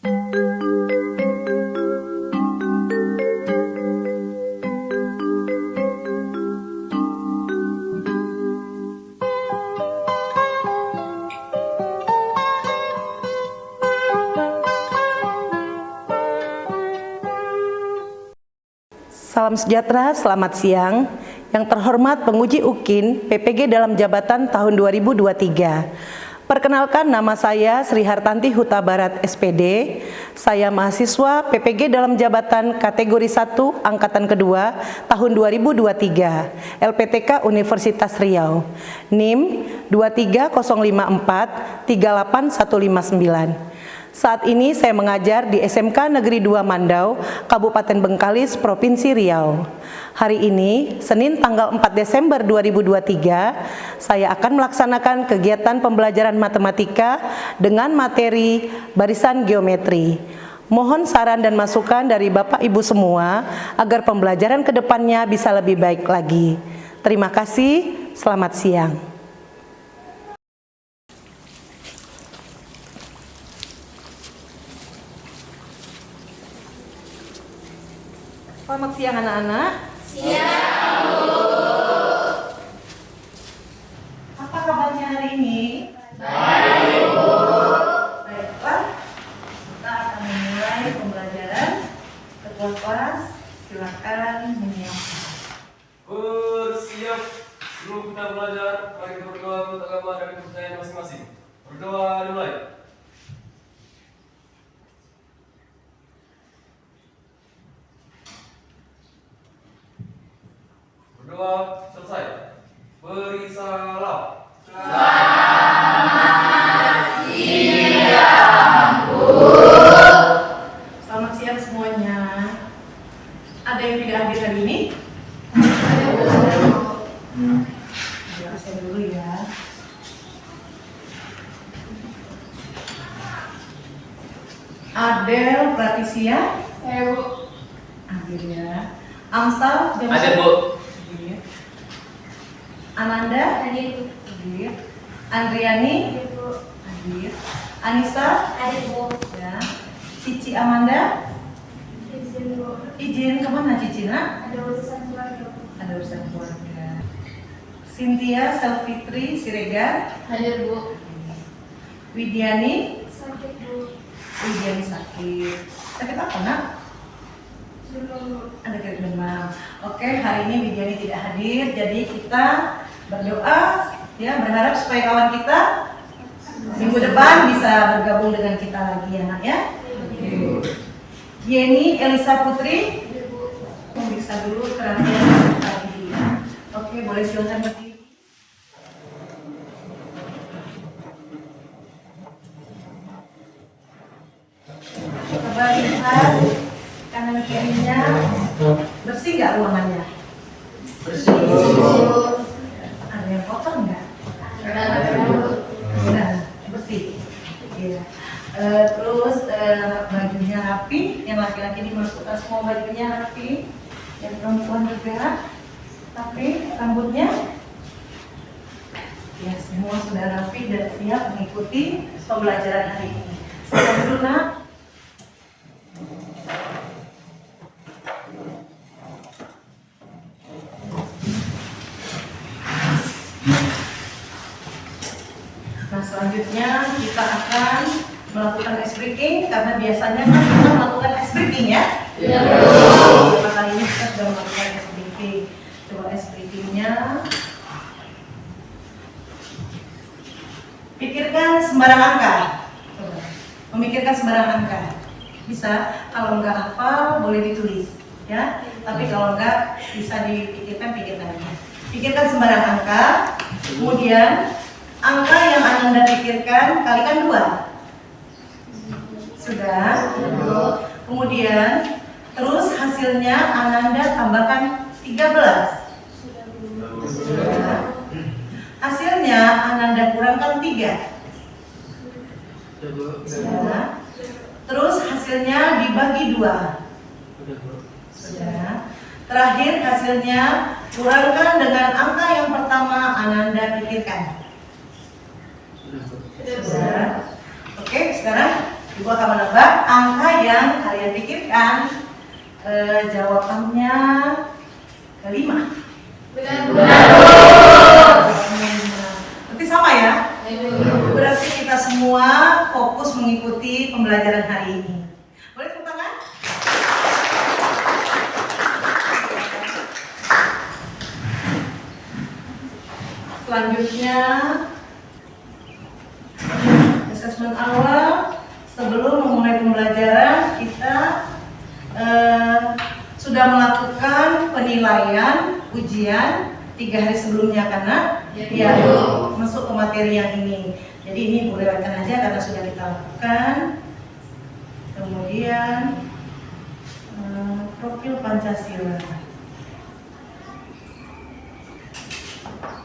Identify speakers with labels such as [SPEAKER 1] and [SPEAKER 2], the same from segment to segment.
[SPEAKER 1] Salam sejahtera, selamat siang. Yang terhormat penguji UKIN PPG dalam jabatan tahun 2023. Perkenalkan, nama saya Sri Hartanti Huta Barat SPD. Saya mahasiswa PPG dalam jabatan kategori 1 angkatan kedua tahun 2023 LPTK Universitas Riau. NIM 23054-38159. Saat ini saya mengajar di SMK Negeri 2 Mandau, Kabupaten Bengkalis, Provinsi Riau. Hari ini, Senin tanggal 4 Desember 2023, saya akan melaksanakan kegiatan pembelajaran matematika dengan materi barisan geometri. Mohon saran dan masukan dari Bapak Ibu semua agar pembelajaran ke depannya bisa lebih baik lagi. Terima kasih, selamat siang. Selamat siang anak-anak.
[SPEAKER 2] Siang, Bu.
[SPEAKER 1] Apa kabarnya hari ini?
[SPEAKER 2] Baik, Bu.
[SPEAKER 1] Baiklah, kita akan memulai pembelajaran. Ketua kelas, silakan menyiapkan.
[SPEAKER 3] Bersiap. Sebelum kita belajar, mari kita berdoa menurut agama dan kepercayaan masing-masing. Berdoa dimulai. Berdoa selesai. Beri salam.
[SPEAKER 1] Selamat siang semuanya. Ada yang tidak hadir hari ini? Ya, saya dulu ya. Adel Pratisia.
[SPEAKER 2] Saya, Bu.
[SPEAKER 1] Hadir ya. Amsal Jamsud.
[SPEAKER 3] Hadir, Bu.
[SPEAKER 1] Hadir. Ananda.
[SPEAKER 2] Hadir, Bu.
[SPEAKER 1] Hadir. Andriani.
[SPEAKER 2] Hadir, Bu.
[SPEAKER 1] Hadir. Anissa.
[SPEAKER 2] Hadir, Bu.
[SPEAKER 1] Ya. Cici Amanda.
[SPEAKER 2] Izin, Bu.
[SPEAKER 1] Izin kemana Cici nak?
[SPEAKER 2] Ada urusan keluarga, Bu.
[SPEAKER 1] Ada urusan keluarga. Cynthia Selvitri Siregar.
[SPEAKER 2] Hadir, Bu.
[SPEAKER 1] Widiani.
[SPEAKER 2] Sakit, Bu.
[SPEAKER 1] Widiani sakit. Sakit apa nak?
[SPEAKER 2] Demam, Bu.
[SPEAKER 1] Ada kayak demam. Oke, hari ini Widiani tidak hadir, jadi kita berdoa ya, berharap supaya kawan kita minggu depan bisa bergabung dengan kita lagi ya nak ya. Yeni Elisa Putri,
[SPEAKER 2] Hadir, Bu.
[SPEAKER 1] memeriksa dulu kerapian tadi. Oke, boleh silakan berdiri. Coba lihat kanan kirinya, bersih nggak ruangannya?
[SPEAKER 3] Bersih.
[SPEAKER 1] Ada yang kotor nggak?
[SPEAKER 2] Hadir, Bu.
[SPEAKER 1] Nah, bersih. Iya. Terus bajunya rapi, yang laki-laki dimasukkan semua bajunya rapi, yang perempuan juga. Tapi rambutnya ya semua sudah rapi dan siap mengikuti pembelajaran hari ini. Silakan dulu nak. Nah, selanjutnya kita akan melakukan ice breaking karena biasanya kan kita melakukan ice breaking ya.
[SPEAKER 2] Iya.
[SPEAKER 1] Beberapa kali ini kita sudah melakukan ice breaking. Coba ice breakingnya. Pikirkan sembarang angka. Coba. Memikirkan sembarang angka. Bisa, kalau nggak hafal boleh ditulis ya. Tapi kalau nggak bisa pikirkan aja. Pikirkan sembarang angka. Kemudian angka yang Anda pikirkan kalikan 2. Sudah? Kemudian terus hasilnya Ananda tambahkan 13. Sudah. Hasilnya Ananda kurangkan 3. Sudah. Terus hasilnya dibagi 2. Sudah. Terakhir hasilnya kurangkan dengan angka yang pertama Ananda pikirkan. Sudah. Oke, sekarang Ibu akan menebak angka yang kalian pikirkan. Jawabannya kelima. Berarti sama ya? Berarti kita semua fokus mengikuti pembelajaran hari ini. Boleh tepuk tangan? Selanjutnya, asesmen awal. Sebelum memulai pembelajaran, kita sudah melakukan penilaian ujian 3 hari sebelumnya karena ya masuk ke materi yang ini. Jadi ini bolehkan aja karena sudah kita lakukan. Kemudian profil Pancasila.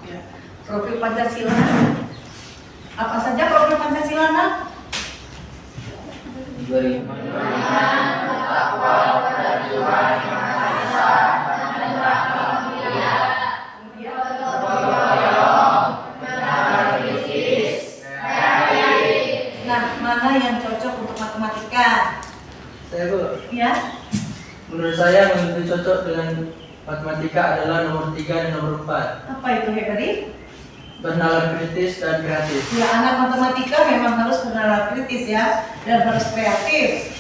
[SPEAKER 1] Ya, profil Pancasila. Apa saja profil Pancasila, Nak? Nah, mana yang cocok untuk matematika?
[SPEAKER 4] Saya Bu,
[SPEAKER 1] Ya,
[SPEAKER 4] menurut saya yang lebih cocok dengan matematika adalah nomor 3 dan nomor 4.
[SPEAKER 1] apa itu Hekari?
[SPEAKER 4] Bernalar kritis dan kreatif.
[SPEAKER 1] Ya, anak matematika memang harus bernalar kritis ya, dan harus kreatif.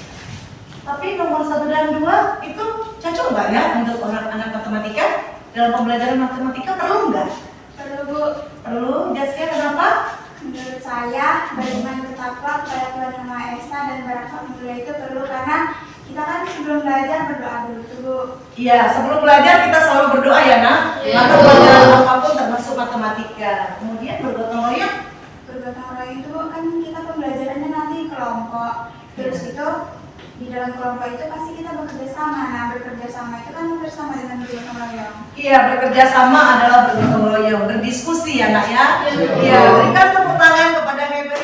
[SPEAKER 1] Tapi nomor 1 dan 2 itu cocok nggak ya untuk anak matematika? Dalam pembelajaran matematika perlu nggak?
[SPEAKER 2] Perlu Bu.
[SPEAKER 1] Perlu. Jaskia, kenapa?
[SPEAKER 2] Menurut saya, beriman bertakwa kepada Tuhan Yang Maha Esa dan berakhlak mulia itu perlu karena kita kan sebelum belajar berdoa dulu tuh Bu.
[SPEAKER 1] Iya, sebelum belajar kita selalu berdoa ya, Nak.
[SPEAKER 2] Iya.
[SPEAKER 1] Maka pelajaran apapun termasuk matematika. Kemudian bergotong royong.
[SPEAKER 2] Bergotong royong itu Bu, kan kita pembelajarannya nanti kelompok. Terus itu di dalam kelompok itu pasti kita bekerja sama. Nah, bekerja sama itu kan bersama dengan bergotong royong.
[SPEAKER 1] Iya, bekerja sama adalah bergotong royong, berdiskusi ya, Nak ya. Iya, berikan tepuk tangan kepada Heberi.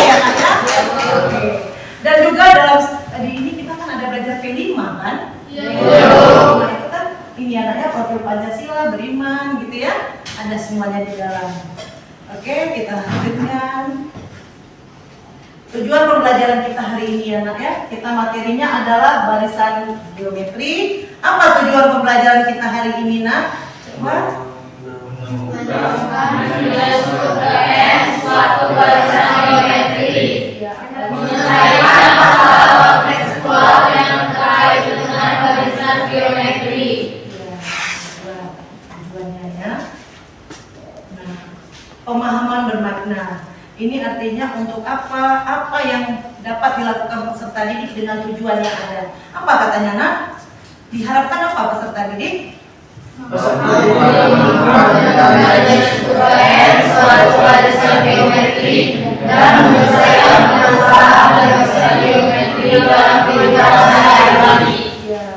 [SPEAKER 1] Ya, Nak ya. Oke. Dan juga dalam tadi ini kita kan ada belajar P5 kan? Nah, itu kan ini anaknya profil Pancasila, beriman gitu ya. Ada semuanya di dalam. Oke, kita lanjutkan. Tujuan pembelajaran kita hari ini ya Nak ya, kita materinya adalah barisan geometri. Apa tujuan pembelajaran kita hari ini Nak? Coba.
[SPEAKER 2] Suatu barisan geometri.
[SPEAKER 1] Ya,
[SPEAKER 2] Menyelesaikan masalah tekstual yang terkait dengan barisan geometri.
[SPEAKER 1] tujuannya ya. Nah, pemahaman bermakna. Ini artinya untuk apa? Apa yang dapat dilakukan peserta didik dengan tujuan yang ada? Apa katanya Nak? Diharapkan apa peserta didik?
[SPEAKER 2] Suatu barisan geometri dan menyelesaikan masalah barisan geometri dalam kehidupan sehari-hari.
[SPEAKER 1] Ya,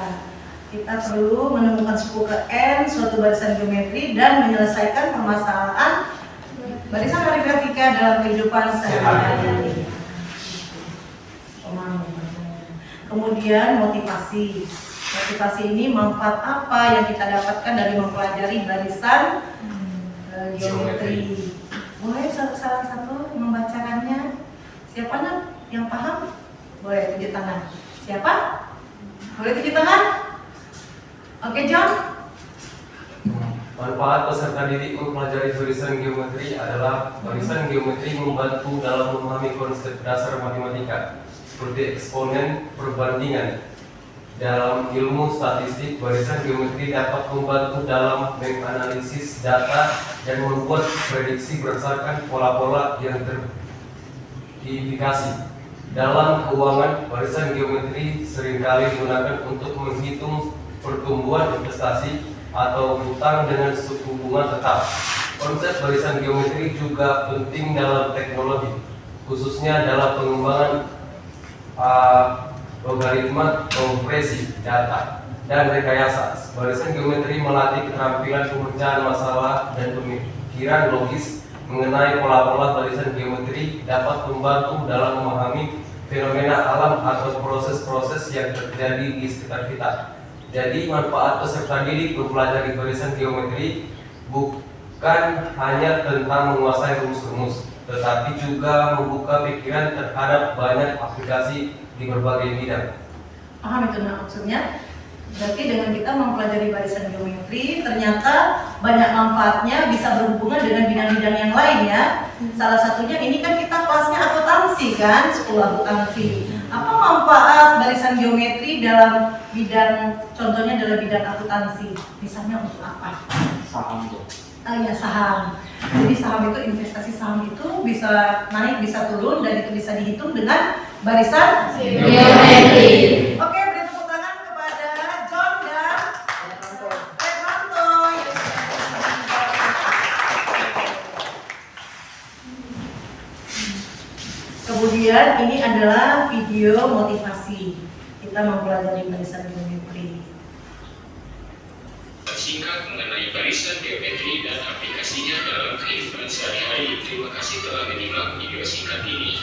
[SPEAKER 1] kita perlu menemukan suku ke N suatu barisan geometri dan menyelesaikan permasalahan barisan aritmatika dalam kehidupan sehari-hari. Kemudian motivasi. Motivasi ini manfaat apa yang kita dapatkan dari mempelajari barisan geometri. Boleh salah satu membacakannya? Siapa Nak yang paham? Boleh tunjuk tangan. Siapa? Boleh tunjuk tangan? Oke John.
[SPEAKER 3] Manfaat peserta didik mempelajari barisan geometri adalah barisan geometri membantu dalam memahami konsep dasar matematika seperti eksponen perbandingan. Dalam ilmu statistik, barisan geometri dapat membantu dalam menganalisis data dan membuat prediksi berdasarkan pola-pola yang teridentifikasi. Dalam keuangan, barisan geometri seringkali digunakan untuk menghitung pertumbuhan investasi atau hutang dengan suku bunga tetap. Konsep barisan geometri juga penting dalam teknologi, khususnya dalam pengembangan logaritma kompresi data dan rekayasa. Barisan geometri melatih keterampilan pemecahan masalah dan pemikiran logis mengenai pola-pola barisan geometri dapat membantu dalam memahami fenomena alam atau proses-proses yang terjadi di sekitar kita. Jadi manfaat peserta didik mempelajari barisan geometri bukan hanya tentang menguasai rumus-rumus, tetapi juga membuka pikiran terhadap banyak aplikasi di berbagai bidang.
[SPEAKER 1] Paham itu nak maksudnya? Berarti dengan kita mempelajari barisan geometri, ternyata banyak manfaatnya, bisa berhubungan dengan bidang-bidang yang lain ya. Salah satunya ini kan kita kelasnya akuntansi kan, sekolah akuntansi. Apa manfaat barisan geometri dalam bidang, contohnya dalam bidang akuntansi? Misalnya untuk apa?
[SPEAKER 5] Saham tuh.
[SPEAKER 1] Ya saham. Jadi saham itu, investasi saham itu bisa naik, bisa turun, dan itu bisa dihitung dengan barisan geometri. Oke, beri tepuk tangan kepada John dan Rehanto. Kemudian ini adalah video motivasi. Kita mempelajari barisan geometri.
[SPEAKER 6] Singkat mengenai barisan geometri dan aplikasinya dalam kehidupan sehari-hari. Terima kasih telah menyimak video singkat ini.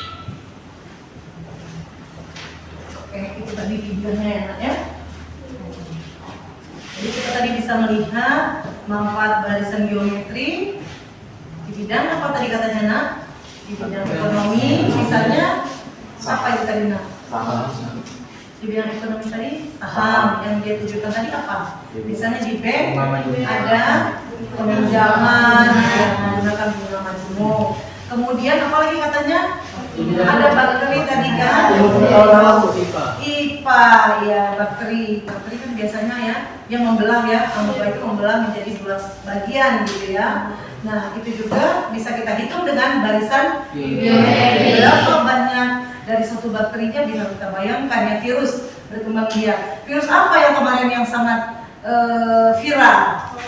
[SPEAKER 1] Oke, itu tadi videonya ya nak ya. Jadi kita tadi bisa melihat manfaat barisan geometri di bidang apa tadi katanya nak? Di bidang ekonomi, misalnya apa itu tadi nak?
[SPEAKER 5] Saham.
[SPEAKER 1] Di bidang ekonomi tadi saham, yang dia tujukan tadi apa? Misalnya di bank ada peminjaman yang menggunakan bunga majemuk. Kemudian apa lagi katanya? Ada bakteri tadi kan? IPA ya, bakteri kan biasanya ya yang membelah ya, amoeba itu membelah menjadi dua bagian gitu ya. Nah itu juga bisa kita hitung dengan barisan geometri. Berapa banyak dari satu bakterinya bisa kita bayangkan ya, virus berkembang biak. Virus apa yang kemarin yang sangat viral?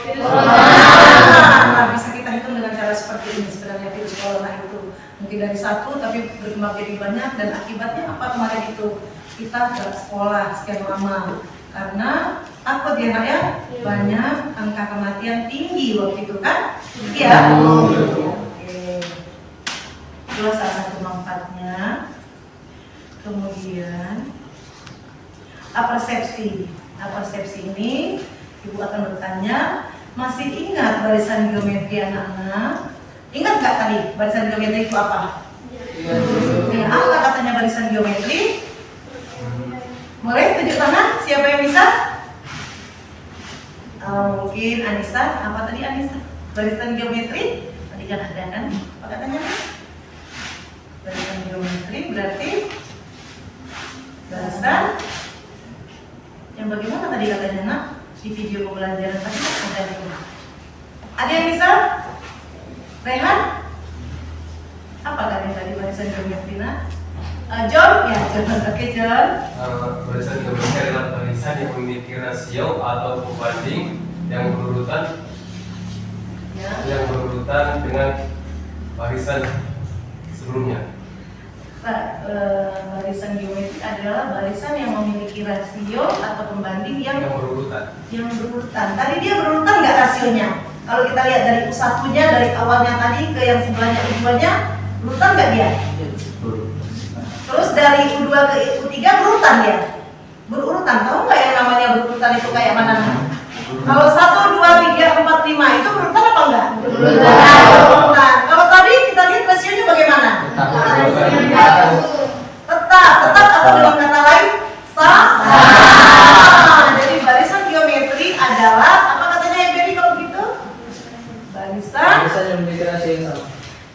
[SPEAKER 1] Nah, bisa kita hitung dengan cara seperti ini sebenarnya virus corona itu. Mungkin dari satu tapi berkembang jadi banyak, dan akibatnya apa kemarin itu? Kita tidak sekolah sekian lama karena takut ya nak ya, banyak angka kematian tinggi waktu itu kan? Iya. Oke. Itulah salah satu manfaatnya. Kemudian apersepsi. Apersepsi ini ibu akan bertanya, masih ingat barisan geometri anak-anak? Ingat nggak tadi barisan geometri itu apa? Iya. Apa katanya barisan geometri? Mulai tunjuk tangan, siapa yang bisa? Mungkin Anissa, apa tadi Anissa? Barisan geometri? Tadi kan ada kan? Apa katanya? Barisan geometri berarti barisan yang bagaimana tadi katanya nak? Di video pembelajaran tadi ada itu. Ada yang bisa? Rehan? Apa katanya tadi barisan geometri nak? John? Ya, John. Oke, John.
[SPEAKER 3] Barisan geometri adalah barisan yang memiliki rasio atau pembanding yang berurutan dengan barisan sebelumnya.
[SPEAKER 1] Barisan geometri adalah barisan yang memiliki rasio atau pembanding yang berurutan. Tadi dia berurutan nggak rasionya? Kalau kita lihat dari U1-nya, dari awalnya tadi ke yang sebelahnya U2-nya, berurutan nggak dia? Terus dari U2 ke U3 berurutan dia? Berurutan. Tahu nggak yang namanya berurutan itu kayak mana? Kalau 1, 2, 3, 4, 5 itu berurutan apa enggak? Berurutan. Kalau tadi kita lihat rasionya bagaimana? Tetap atau dengan kata lain sama. Jadi barisan geometri adalah apa katanya yang jadi kalau gitu? Barisan
[SPEAKER 4] yang memiliki rasio yang sama.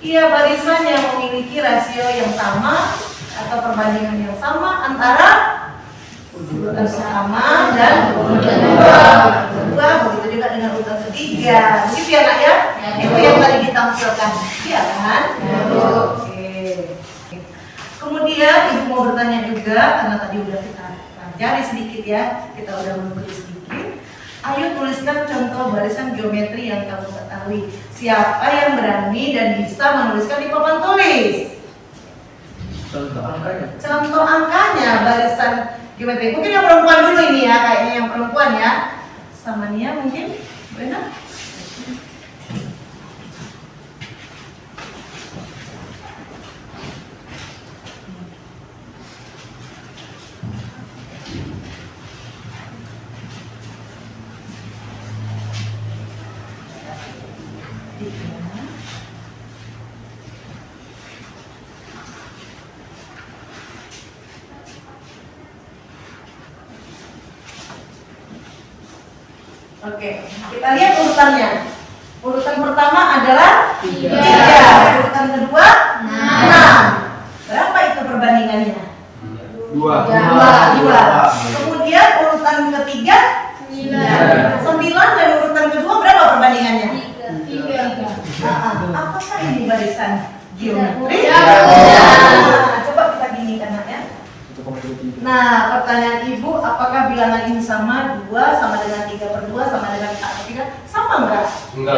[SPEAKER 1] Iya, barisan yang memiliki rasio yang sama atau perbandingan yang sama antara urutan pertama dan urutan kedua, begitu juga dengan urutan ketiga. Begitu ya nak ya? Itu yang tadi ditampilkan, iya kan? Oke. Kemudian ibu mau bertanya juga, karena tadi udah kita pelajari sedikit ya, kita udah mengikuti sedikit. Ayo tuliskan contoh barisan geometri yang kamu ketahui. Siapa yang berani dan bisa menuliskan di papan tulis? Contoh angkanya barisan geometri. Mungkin yang perempuan dulu ini ya, kayaknya yang perempuan ya. Sama Nia mungkin, benar? Oke, kita lihat urutannya. Urutan pertama adalah 3. Urutan kedua 6. Berapa itu perbandingannya?
[SPEAKER 5] 2.
[SPEAKER 1] 2. Kemudian urutan ketiga 9 dan urutan kedua berapa perbandingannya? 3. Apakah ini barisan geometri? Coba kita ginikan ya. Nah, pertanyaan ibu, apakah bilangan ini sama 2 sama dengan 3/2 sama dengan 4/3? Sama enggak?
[SPEAKER 3] Enggak.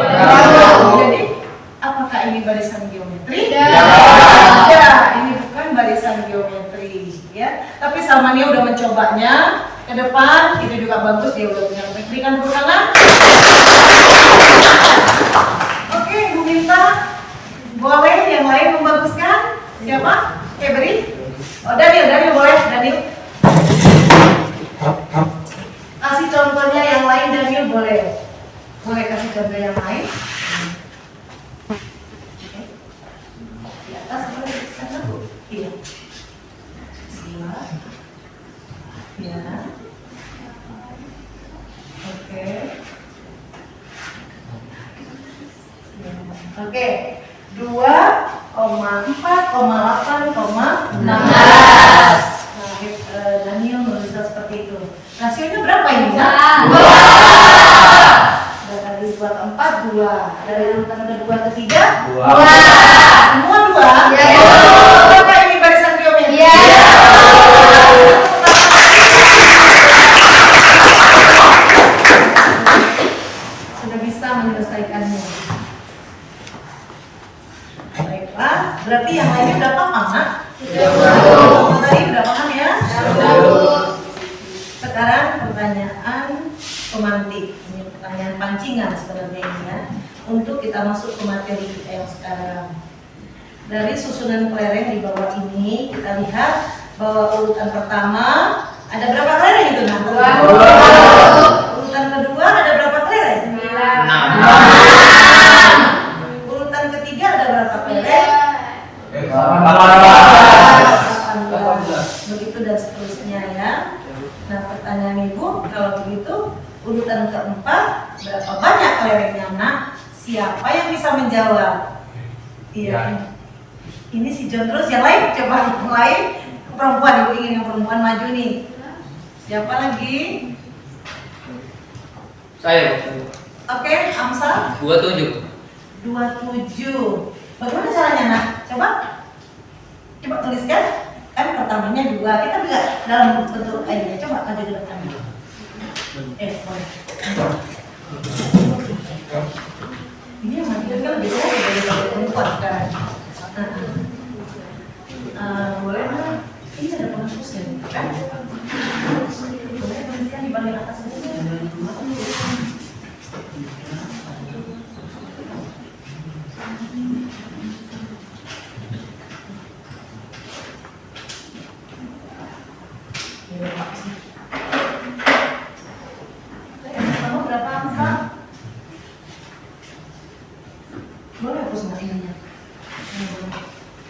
[SPEAKER 1] Jadi, apakah ini barisan geometri?
[SPEAKER 3] Ya.
[SPEAKER 1] Ya, ini bukan barisan geometri, ya. Tapi Salmania udah mencobanya. Ke depan itu juga bagus, dia udah punya berikan tepuk tangan. Oke, Ibu minta boleh yang lain membaguskan. Siapa? Beri. Oh, Daniel boleh, Daniel. Kasih contohnya yang lain, Daniel boleh. Boleh kasih contoh yang lain. Di atas boleh di sana. Iya. Siap. Ya. Oke. Oke. 2,4,8,16. Nah, Daniel menulisnya seperti itu. Rasionya berapa ini? 2. Dari 2 ke 4, 2. Dari urutan kedua ke 3, 2. Semua 2? Iya. Apakah ini barisan geometri? Iya. Sudah bisa menyelesaikannya. Baiklah, berarti yang lainnya udah paham, Nak? Tadi udah paham ya? Sekarang pertanyaan pemantik. Ini pertanyaan pancingan sebenarnya ini ya. Untuk kita masuk ke materi kita yang sekarang. Dari susunan kelereng di bawah ini kita lihat bahwa urutan pertama ada berapa kelereng itu, Nak? 2. Urutan kedua ada berapa kelereng? 6. Urutan ketiga ada berapa kelereng? 18. Begitu dan seterusnya ya. Nah, pertanyaan Ibu, kalau begitu urutan keempat berapa banyak kelerengnya, Nak? Siapa yang bisa menjawab? Iya. Ini si John terus, yang lain coba yang lain. Perempuan, Ibu ingin yang perempuan maju nih. Siapa lagi?
[SPEAKER 5] Saya.
[SPEAKER 1] Oke, Amsal.
[SPEAKER 5] 27.
[SPEAKER 1] 27. Bagaimana caranya, Nak? Coba tuliskan. Kan pertamanya 2. Kita bisa dalam bentuk ini. Coba maju ke depan. Boleh. Ini yang maju kan lebih jauh dari perempuan sekarang. Boleh, Nak? Ini ada penghapusnya, kan? Boleh tuliskan di bagian atas ini. Kamu berapa angka? Boleh hapus nggak ininya?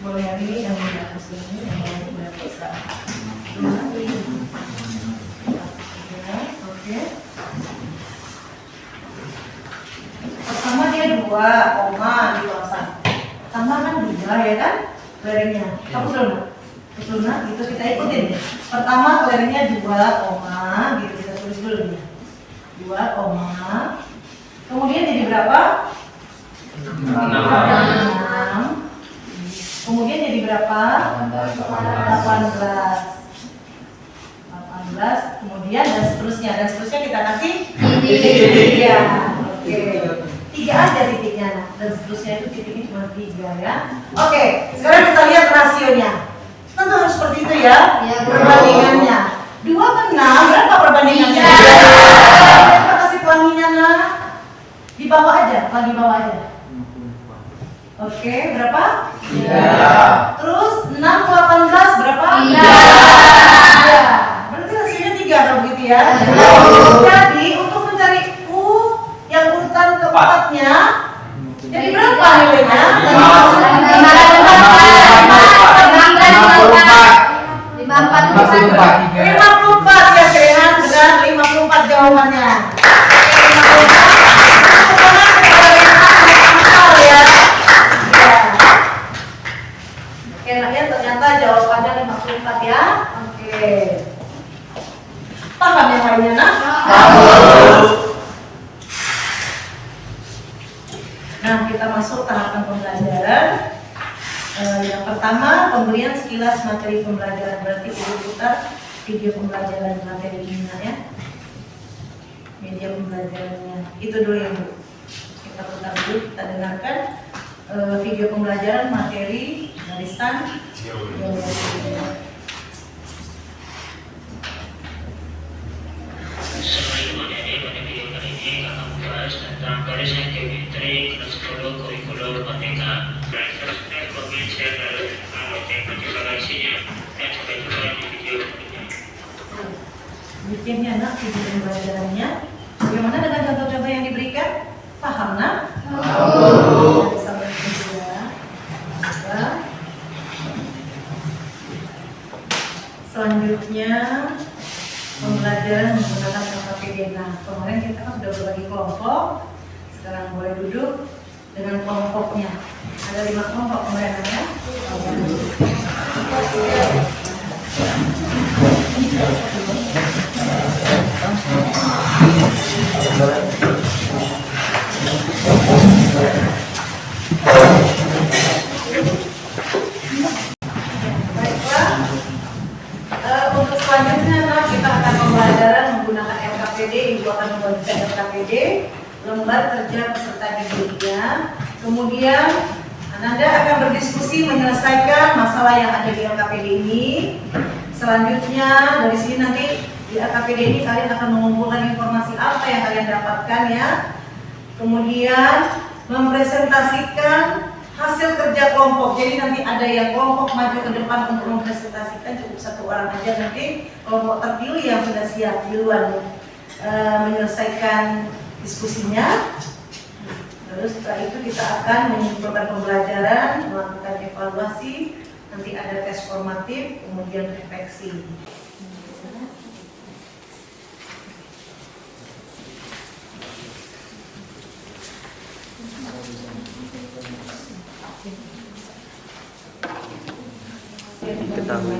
[SPEAKER 1] Boleh yang ini yang dihapus ini, yang boleh dihapus. Oke. Pertama dia 2, dipasang. Tambah kan 2 ya kan? Kelerengnya. Kamu betul nak? Gitu kita ikutin. Pertama kelerengnya 2, gitu kita tulis dulu nih. 2, kemudian jadi berapa? 6. Kemudian jadi berapa? 18. Kemudian dan seterusnya kita kasih titik. Ya, oke. 3 aja titiknya, nah. Dan seterusnya itu titiknya cuma 3 ya. Oke, sekarang kita lihat rasionya. Tentu harus seperti itu ya. Perbandingannya 2 ke 6 berapa perbandingannya? Kita kasih pelanginya, nah. Di bawah aja, lagi bawah aja. Oke, berapa? 3. Terus 6 ke 18 berapa? 3. Berarti hasilnya 3 kalau begitu ya. Jadi untuk mencari U yang urutan keempatnya, jadi berapa nilainya? 5. Oke, anaknya ternyata jawabannya 54 ya. Oke. Paham yang lainnya, nak? Nah, kita masuk tahapan pembelajaran. Yang pertama, pemberian sekilas materi pembelajaran. Berarti ibu putar video pembelajaran materi ini ya. Media pembelajarannya. Itu dulu ya, Bu. Kita putar dulu, kita dengarkan video pembelajaran materi barisan geometri.
[SPEAKER 6] Assalamualaikum adik-adik, pada video kali ini akan membahas tentang barisan geometri kelas 10 kurikulum Merdeka. Seterusnya komen share dan motivasinya dan sampai jumpa di video berikutnya.
[SPEAKER 1] Bikinnya nak video pembelajarannya. Bagaimana dengan contoh-contoh yang diberikan? Paham nak? Paham. Sampai kedua. Selanjutnya pembelajaran menggunakan LKPD. Nah, kemarin kita kan sudah berbagi kelompok. Sekarang boleh duduk dengan kelompoknya. Ada 5 kelompok kemarin ya. Untuk selanjutnya kita akan pembelajaran menggunakan LKPD. Ibu akan membagikan LKPD, lembar kerja peserta didiknya. Kemudian Ananda akan berdiskusi menyelesaikan masalah yang ada di LKPD ini. Selanjutnya dari sini nanti di LKPD ini kalian akan mengumpulkan informasi apa yang kalian dapatkan ya. Kemudian mempresentasikan hasil kerja kelompok. Jadi nanti ada yang kelompok maju ke depan untuk mempresentasikan, cukup 1 orang aja. Nanti kelompok terpilih yang sudah siap duluan menyelesaikan diskusinya. Terus setelah itu kita akan menyimpulkan pembelajaran, melakukan evaluasi, nanti ada tes formatif, kemudian refleksi.
[SPEAKER 7] Ketahui.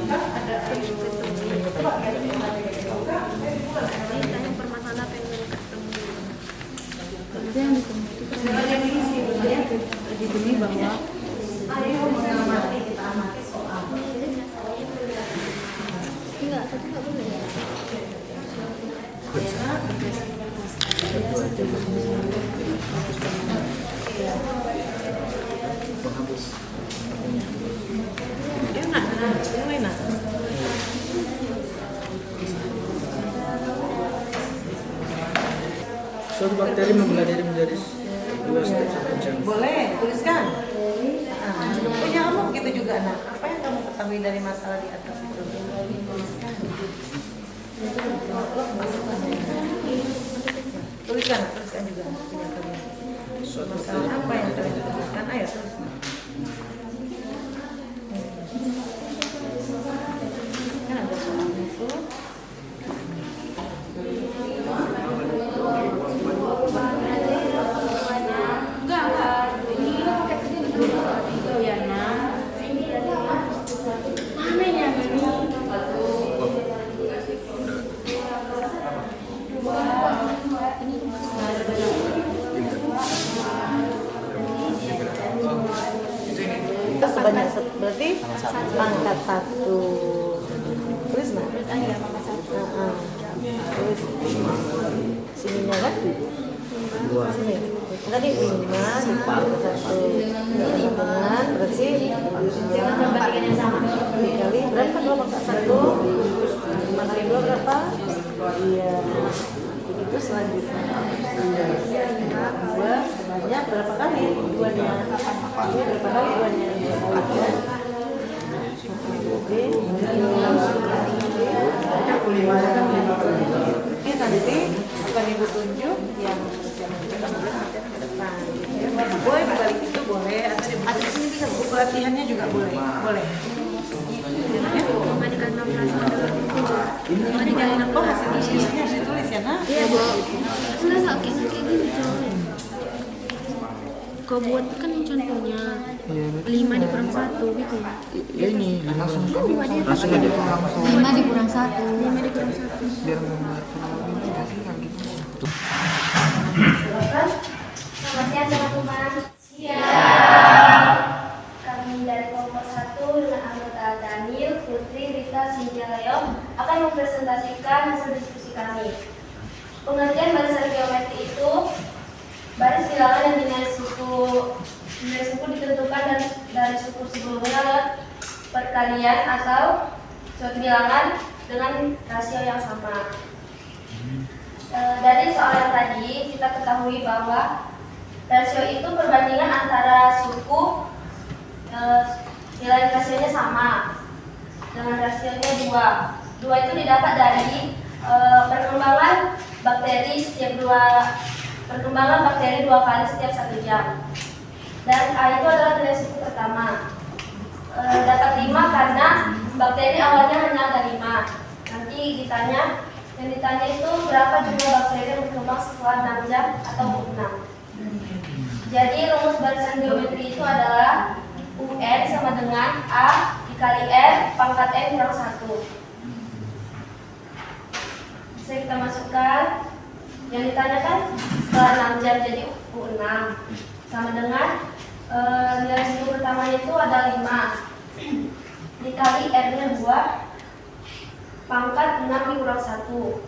[SPEAKER 1] Ayo mengamati, kita amati soal.
[SPEAKER 4] Suatu bakteri membelah diri menjadi 2 step sepanjang.
[SPEAKER 1] Boleh, tuliskan. Punya kamu begitu juga, nak. Apa yang kamu ketahui dari masalah di atas itu? Tuliskan juga. Punya kalian. Masalah apa yang kalian tuliskan? Ayo tuliskan. Kan ada soal itu. Sebanyak berarti pangkat 1. Tulis nak? Tulis sininya kan? Sini. Tadi 5 pangkat 1 dengan berarti dikali berapa kalau pangkat 1? 5 kali 2 berapa? Iya. Begitu selanjutnya. 2 sebanyak berapa kali? 2-nya. Ini berapa kali 2-nya? Ini nanti akan ibu tunjuk yang kita menunjukkan ke depan. Boleh dibalik itu boleh, atau di sini bisa buku latihannya juga boleh. Boleh. Oh, hasil diskusinya harus ditulis ya, nak?
[SPEAKER 8] Iya, Bu. Enggak kayak gini coba. Kau buat kan contohnya. 5 dikurang 1 gitu ya.
[SPEAKER 7] Ya ini langsung
[SPEAKER 8] aja.
[SPEAKER 7] langsung aja langsung
[SPEAKER 8] 5 dikurang 1. 5 dikurang 1.
[SPEAKER 7] biar nggak kurang lebih nggak sih kayak gitu.
[SPEAKER 2] Selamat siang teman-teman. Siang. Kami dari kelompok 1 dengan anggota Daniel, Putri, Rita, Cynthia, Leo akan mempresentasikan hasil diskusi kami. Pengertian barisan geometri itu baris bilangan yang nilai suku ditentukan dari suku sebelumnya lewat perkalian atau suatu bilangan dengan rasio yang sama. Dari soal yang tadi kita ketahui bahwa rasio itu perbandingan antara suku, nilai rasionya sama dengan rasionya 2. 2 itu didapat dari perkembangan bakteri dua kali setiap 1 jam. Dan A itu adalah nilai suku pertama. Dapat 5 karena bakteri awalnya hanya ada 5. Nanti yang ditanya itu berapa jumlah bakteri yang berkembang setelah 6 jam atau 6. Jadi rumus barisan geometri itu adalah UN sama dengan A dikali R pangkat N kurang 1. Bisa kita masukkan. Yang ditanyakan setelah 6 jam, jadi U6 sama dengan nilai suku pertamanya itu ada 5 dikali R nya 2 pangkat 6 dikurang 1.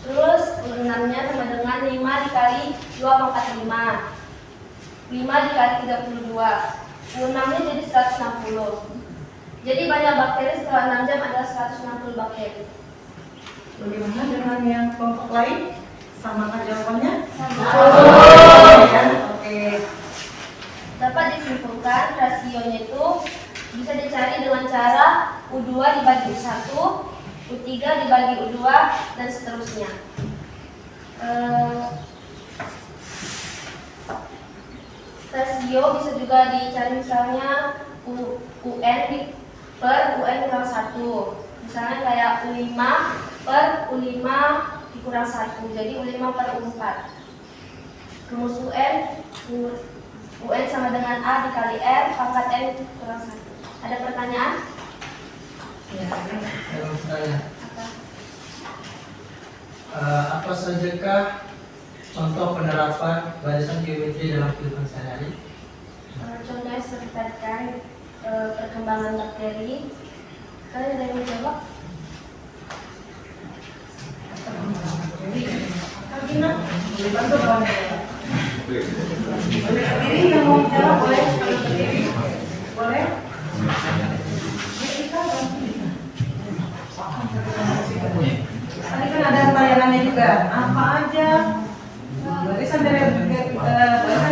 [SPEAKER 2] Terus U6 nya sama dengan 5 dikali 2 pangkat 5 dikali 32. U6 nya jadi 160. Jadi banyak bakteri setelah 6 jam adalah 160 bakteri.
[SPEAKER 1] Bagaimana dengan yang kelompok lain? Sama kan jawabannya?
[SPEAKER 2] Sama.
[SPEAKER 1] Oke.
[SPEAKER 2] Dapat disimpulkan rasionya itu bisa dicari dengan cara U2 dibagi U1, U3 dibagi U2, dan seterusnya. Rasio bisa juga dicari misalnya UN per UN kurang 1. Misalnya kayak U5 per U5 dikurang 1, jadi U5 per U4. Rumus UN sama dengan A dikali R pangkat N kurang 1. Ada pertanyaan?
[SPEAKER 4] Ya, ada saya.
[SPEAKER 2] Apa?
[SPEAKER 4] Apa sajakah contoh penerapan barisan geometri dalam kehidupan sehari-hari?
[SPEAKER 2] Contohnya seperti tadi kan perkembangan bakteri. Kalian ada yang mau jawab?
[SPEAKER 1] Gina, boleh bantu kawan ya? Boleh berdiri, yang mau bicara boleh? Kalau berdiri, boleh? Tadi kan ada tayangannya juga. Apa aja barisan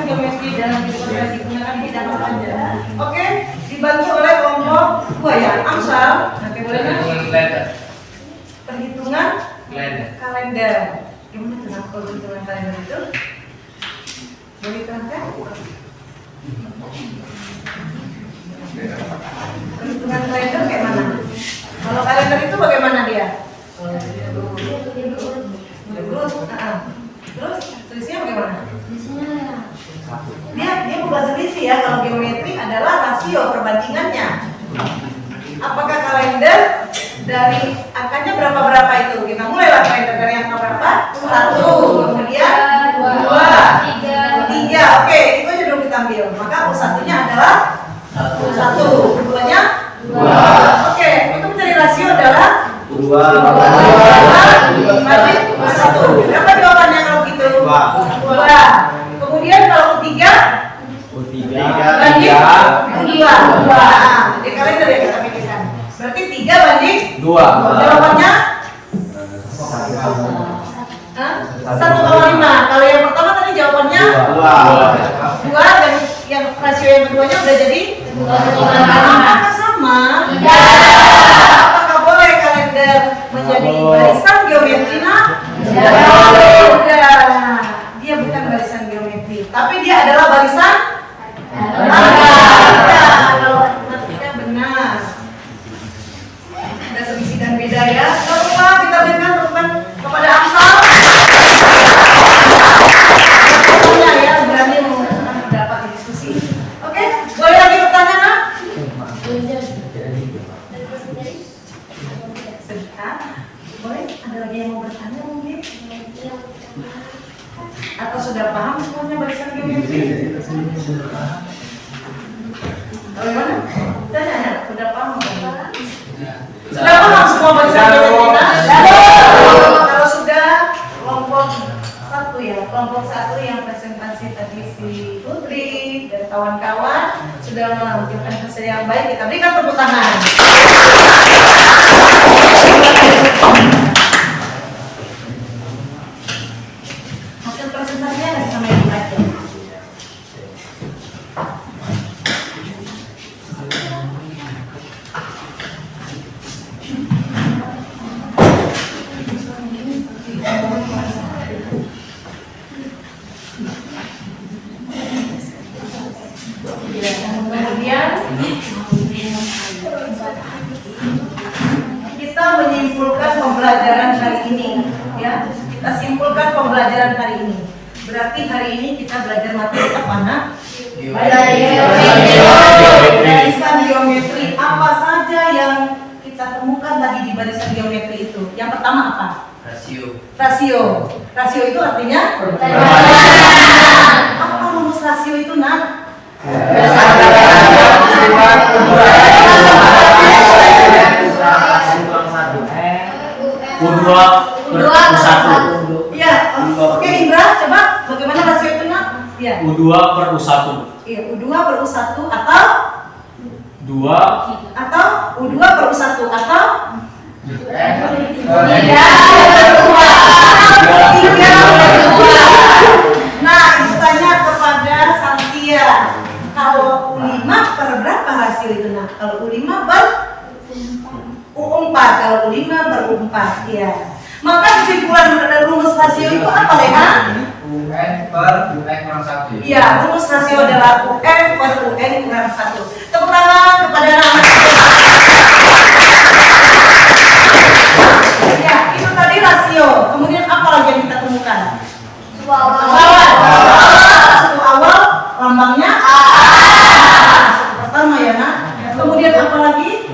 [SPEAKER 1] geometri dalam kehidupan digunakan bidang apa aja? Oke, dibantu oleh kelompok 2 ya. Amsal, nanti boleh kan? Perhitungan kalender. Gimana tuh perhitungan kalender itu? Boleh terangkan? Perhitungan kalender kayak mana? Kalau kalender itu bagaimana dia? Terus selisihnya bagaimana? Dia bukan selisih ya. Kalau geometri adalah rasio perbandingannya. Apakah kalender dari angkanya berapa itu? Kita mulailah kalender dari angka berapa? 1, kemudian 2, 3. Oke, itu aja dulu kita ambil. Maka U1-nya adalah 1, U2-nya 2. Oke, untuk mencari rasio adalah 2 banding 1. Berapa jawabannya kalau gitu? 2. Kemudian kalau U3 banding 2. Jadi kalender yang kita pikirkan. Berarti 3 banding 2. Jawabannya 1,5. Kalau yang pertama tadi jawabannya 2 dan yang rasio yang keduanya udah jadi 2,5. Apakah sama? Apakah boleh kalender menjadi barisan geometri? Tidak. Dia bukan barisan geometri, tapi dia adalah barisan kalau matematika benar. Ada selisih dan beda ya. Jangan lupa kita berikan teman kepada Amsal. Ya, berani mengungkapkan pendapat di diskusi. Oke. Ada lagi yang mau bertanya mungkin? Atau sudah paham semuanya barisan geometri? Bagaimana? Tanya, sudah paham? Sudah paham semua barisan geometri? Kalau sudah, kelompok satu ya, kelompok satu yang presentasi tadi si Putri dan kawan-kawan sudah menunjukkan hasil yang baik. Kita berikan tepuk tangan. Hasil presentasinya ada sama ibu aja. Kemudian kita menyimpulkan pembelajaran hari ini, ya. Kita simpulkan pembelajaran hari ini. Berarti hari ini kita belajar materi apa, Nak? Barisan geometri. Apa saja yang kita temukan tadi di barisan geometri itu? Yang pertama apa?
[SPEAKER 5] Rasio.
[SPEAKER 1] Rasio. Rasio itu artinya? Apa rumus rasio itu, Nak?
[SPEAKER 5] U2 per 1.
[SPEAKER 1] Iya, oke Indra, coba bagaimana rasio itu, Nak? Iya.
[SPEAKER 5] U2 per U1.
[SPEAKER 1] Iya, U2 per U1 atau
[SPEAKER 5] 2
[SPEAKER 1] atau U2 per U1 atau 3 per 2. Nah, itu tanya kepada Santia. Kalau U5 per berapa rasio itu, Nak? Kalau U5 per U4, kalau U5 per U4, ya. Maka kesimpulan dari rumus rasio itu apa, Leha?
[SPEAKER 5] UN per UN kurang 1.
[SPEAKER 1] Iya, rumus rasio adalah UN per UN kurang 1. Tepuk tangan kepada anak-anak. Ya, itu tadi rasio. Kemudian apa lagi yang kita temukan? Suku awal lambangnya A. Suku pertama ya, Nak. Kemudian apa lagi?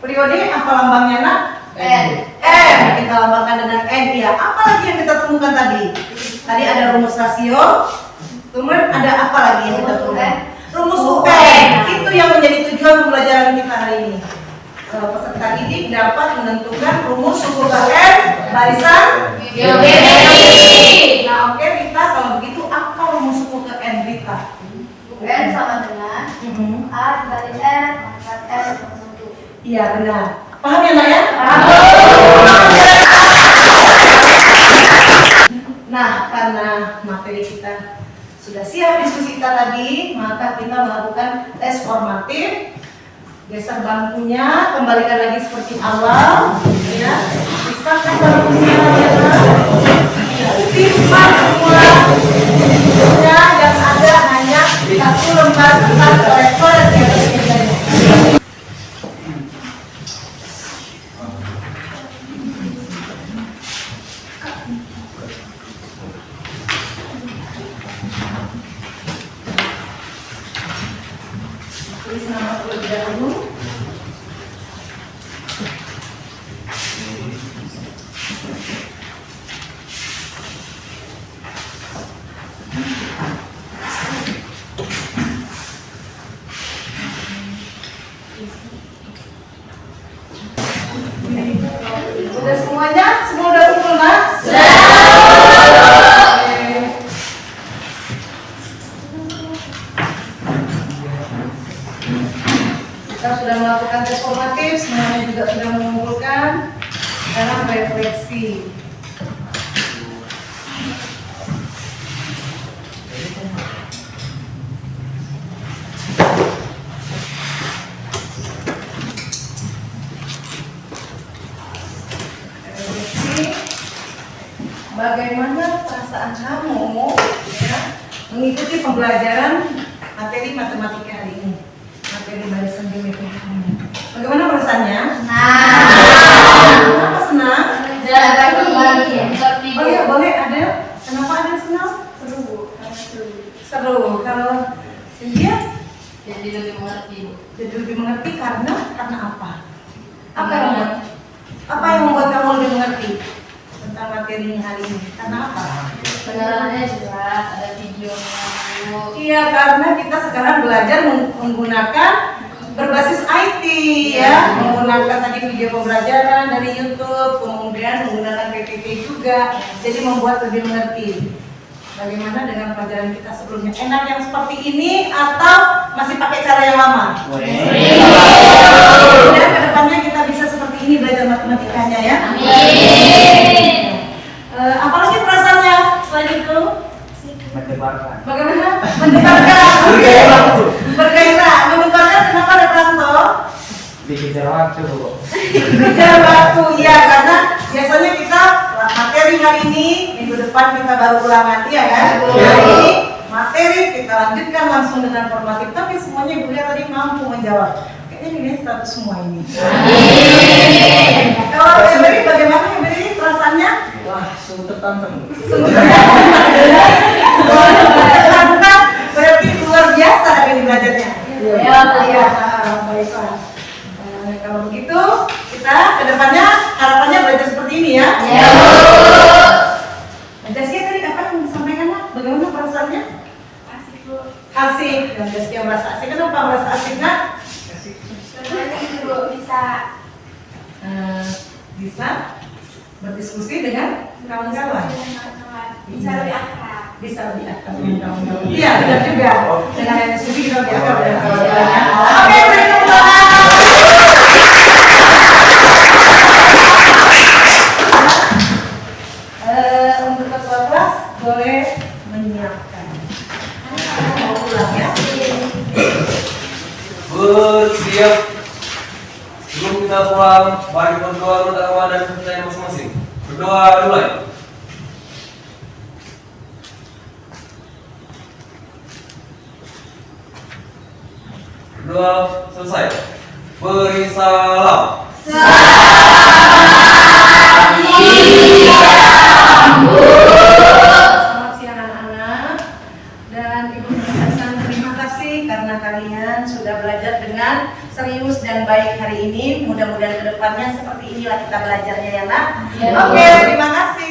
[SPEAKER 1] Periode apa lambangnya, Nak? N. Kita lambangkan dengan N ya. Apa lagi yang kita temukan tadi? Tadi ada rumus rasio. Kemudian ada apa lagi yang kita temukan? Rumus UN. Itu yang menjadi tujuan pembelajaran kita hari ini. Peserta didik dapat menentukan rumus suku N barisan geometri. Nah, oke Rita, kalau begitu apa rumus suku N, Rita?
[SPEAKER 2] UN sama dengan A dikali N pangkat N per 1.
[SPEAKER 1] Iya, benar. Paham ya, Nak ya? Nah, karena materi kita sudah siap diskusi kita tadi, maka kita melakukan tes formatif. Geser bangkunya, kembalikan lagi seperti awal, ya. Pisahkan bangkunya, ya. Simpan semua bukunya yang ada hanya 1 lembar kertas koreksi yang ada. Tulis nama terlebih dahulu. Udah semuanya? Semua udah kumpul, Mas? Kita sudah melakukan tes formatif, semuanya juga sudah mengumpulkan. Sekarang refleksi. Bagaimana perasaan kamu ya, mengikuti pembelajaran materi matematika hari ini, materi barisan geometri hari ini? Bagaimana perasaannya? Kenapa senang? Oh iya, boleh ada. Kenapa ada senang? Seru. Kalau Cynthia?
[SPEAKER 2] Jadi lebih mengerti.
[SPEAKER 1] Jadi lebih mengerti karena apa? Apa yang membuat kamu lebih mengerti tentang materinya hari ini? Karena apa?
[SPEAKER 2] Penerapannya jelas, ada videonya dulu.
[SPEAKER 1] Iya, karena kita sekarang belajar menggunakan berbasis IT ya, menggunakan tadi video pembelajaran dari YouTube, kemudian menggunakan PPT juga, jadi membuat lebih mengerti. Bagaimana dengan pelajaran kita sebelumnya? Enak yang seperti ini atau masih pakai cara yang lama? Dan kedepannya kita bisa seperti ini belajar matematikanya ya. Apalagi perasaannya selain itu?
[SPEAKER 5] Mendebarkan.
[SPEAKER 1] Bagaimana? Mendebarkan. Bergairah. Mendebarkan kenapa ada Pranto?
[SPEAKER 5] Dikejar waktu kok.
[SPEAKER 1] Dikejar waktu, ya, karena biasanya kita materi hari ini, minggu depan kita baru ulangan, iya kan? Hari ini materi kita lanjutkan langsung dengan formatif, tapi semuanya Ibu lihat tadi mampu menjawab. Kayaknya ini 100 semua ini. Kalau Emery, bagaimana Emery perasaannya?
[SPEAKER 4] Wah, sungguh tertantang.
[SPEAKER 1] Berarti luar biasa dari belajarnya.
[SPEAKER 2] Iya,
[SPEAKER 1] Baiklah. Kalau begitu, kita kedepannya harapannya belajar seperti ini ya.
[SPEAKER 2] Iya.
[SPEAKER 1] Jaskia tadi apa yang disampaikan, Nak? Bagaimana perasaannya?
[SPEAKER 2] Asik Bu.
[SPEAKER 1] Asik. Dan Jaskia merasa asik. Kenapa merasa asik, Nak?
[SPEAKER 2] Karena Bu bisa
[SPEAKER 1] Bisa berdiskusi dengan kawan-kawan.
[SPEAKER 2] bisa lebih akrab.
[SPEAKER 1] Bisa lebih akrab dengan kawan-kawan. Iya, benar juga. Dengan yang diskusi kita lebih akrab dengan kawan-kawannya. Oke, beri tepuk tangan. Untuk ketua kelas boleh menyiapkan. Mau ulang ya?
[SPEAKER 3] Bersiap. Sebelum kita pulang, mari berdoa menurut agama dan kepercayaan masing-masing. Berdoa mulai. Berdoa selesai. Beri salam.
[SPEAKER 1] Selamat siang anak-anak. Dan Ibu mengucapkan terima kasih karena kalian sudah belajar dengan serius dan baik hari ini. Mudah-mudahan kedepannya seperti inilah kita belajarnya ya, Nak.
[SPEAKER 2] Iya.
[SPEAKER 1] Oke, terima kasih.